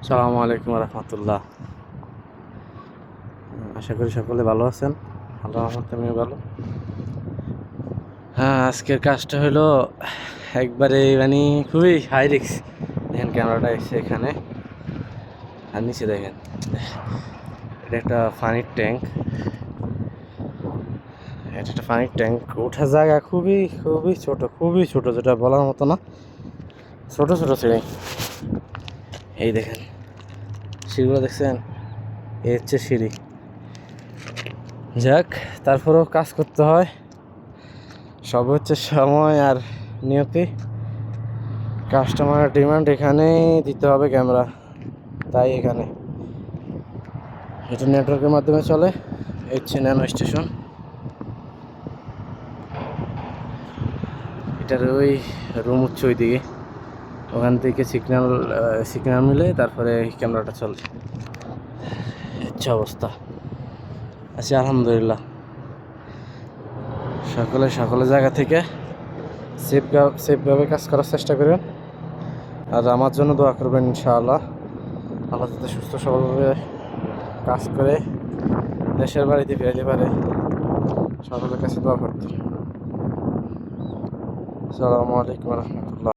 আসসালামু আলাইকুম রহমতুল্লাহ। আশা করি সকলে ভালো আছেন। আল্লাহ রহমতে আমিও ভালো। হ্যাঁ, আজকের কাজটা হলো একবারে মানে খুবই হাই রিস্ক। দেখেন ক্যামেরাটা এসে এখানে, আর নিচে দেখেন এটা একটা পানির ট্যাঙ্ক। এটা একটা পানির ট্যাঙ্ক, ওঠার জায়গা খুবই খুবই ছোট, খুবই ছোট, যেটা বলার মতো না। ছোট ছোট সিঁড়ি, এই দেখেন সিঁড়িগুলো দেখছেন, এই হচ্ছে সিঁড়ি। যাক, তারপরেও কাজ করতে হয়, সব হচ্ছে সময় আর নিয়তি। কাস্টমারের ডিমান্ড এখানেই দিতে হবে ক্যামেরা, তাই এখানে এটা নেটওয়ার্কের মাধ্যমে চলে। এই হচ্ছে ন্যানো স্টেশন, এটার ওই রুম হচ্ছে ওই দিকে, ওখান থেকে সিগন্যাল মিলে তারপরে ক্যামেরাটা চলে। হচ্ছে অবস্থা। আচ্ছা, আলহামদুলিল্লাহ। সকলে জায়গা থেকে সেফভাবে কাজ করার চেষ্টা করবেন, আর আমার জন্য দোয়া করবেন। ইনশাআল্লাহ আল্লাহ যাতে সুস্থ সবলভাবে কাজ করে দেশের বাড়িতে ফিরাতে পারে, সকলের কাছে দোয়া করতে। আসসালামু আলাইকুম রহমতুল্লাহ।